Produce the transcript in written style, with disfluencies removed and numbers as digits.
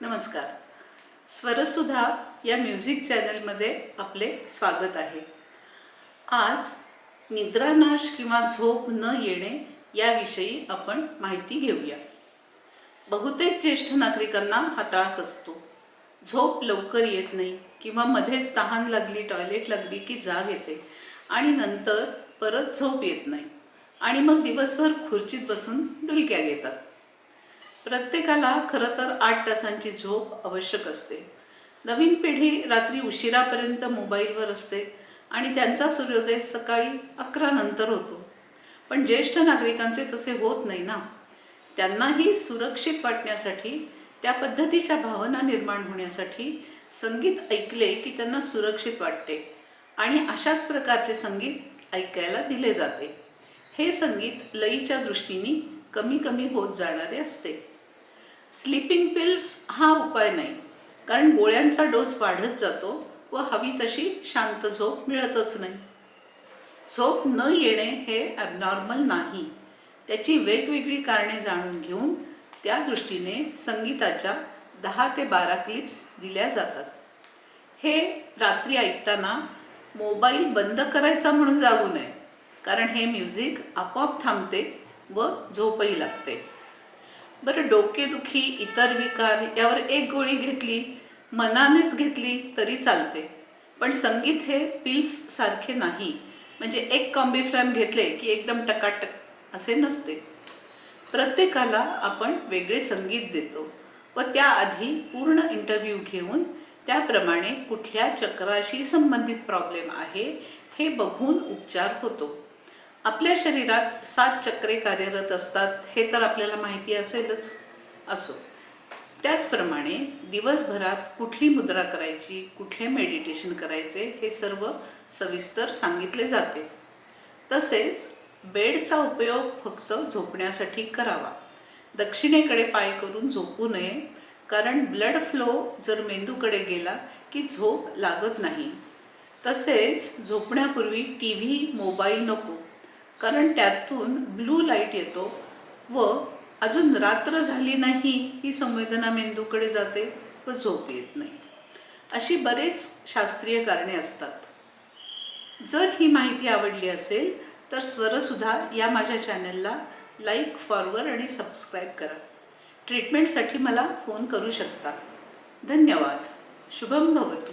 नमस्कार. स्वरसुधा या म्युझिक चॅनलमध्ये आपले स्वागत आहे. आज निद्रानाश किंवा झोप न येणे याविषयी आपण माहिती घेऊया. बहुतेक ज्येष्ठ नागरिकांना हा त्रास असतो. झोप लवकर येत नाही किंवा मध्येच तहान लागली, टॉयलेट लागली की जाग येते आणि नंतर परत झोप येत नाही आणि मग दिवसभर खुर्चीत बसून डुलक्या घेतात. प्रत्येकाला खरं तर 8 तासांची झोप आवश्यक असते. नवीन पिढी रात्री उशिरापर्यंत मोबाईलवर असते आणि त्यांचा सूर्योदय सकाळी 11 नंतर होतो. पण ज्येष्ठ नागरिकांचे तसे होत नाही ना. त्यांनाही सुरक्षित वाटण्यासाठी, त्या पद्धतीच्या भावना निर्माण होण्यासाठी संगीत ऐकले की त्यांना सुरक्षित वाटते आणि अशाच प्रकारचे संगीत ऐकायला दिले जाते. हे संगीत लयीच्या दृष्टीने कमी कमी होत जाणारे असते. स्लीपिंग पिल्स हा उपाय नाही, कारण गोळ्यांचा डोस वाढत जातो व हवी तशी शांत झोप मिळतच नाही. झोप न येणे हे ॲबनॉर्मल नाही. त्याची वेगवेगळी कारणे जाणून घेऊन त्या दृष्टीने संगीताच्या 10 ते 12 क्लिप्स दिल्या जातात. हे रात्री ऐकताना मोबाईल बंद करायचा म्हणून जागू नये, कारण हे म्युझिक आपोआप थांबते व झोपही लागते. बरं, डोकेदुखी, इतर विकार यावर एक गोळी घेतली, मनानेच घेतली तरी चालते. पण संगीत हे पिल्स सारखे नाही, म्हणजे एक कॉम्बिफ्लॅम घेतले की एकदम टकाटक असे नसते. प्रत्येकाला आपण वेगळे संगीत देतो व त्याआधी पूर्ण इंटरव्ह्यू घेऊन त्याप्रमाणे कुठल्या चक्राशी संबंधित प्रॉब्लेम आहे हे बघून उपचार होतो. आपल्या शरीरात 7 चक्रे कार्यरत असतात हे तर आपल्याला माहिती असेलच. असो, त्याचप्रमाणे दिवसभरात कुठली मुद्रा करायची, कुठले मेडिटेशन करायचे हे सर्व सविस्तर सांगितले जाते. तसेच बेडचा उपयोग फक्त झोपण्यासाठी करावा. दक्षिणेकडे पाय करून झोपू नये, कारण ब्लड फ्लो जर मेंदूकडे गेला की झोप लागत नाही. तसेच झोपण्यापूर्वी TV, मोबाईल नको, कारण त्यातून ब्लू लाईट येतो व अजून रात्र झाली नाही ही संवेदना मेंदूकडे जाते व झोप येत नाही. अशी बरेच शास्त्रीय कारणे असतात. जर ही माहिती आवडली असेल तर स्वरसुधा या माझ्या चॅनलला लाईक, फॉरवर्ड आणि सबस्क्राईब करा. ट्रीटमेंटसाठी मला फोन करू शकता. धन्यवाद. शुभम भवतु.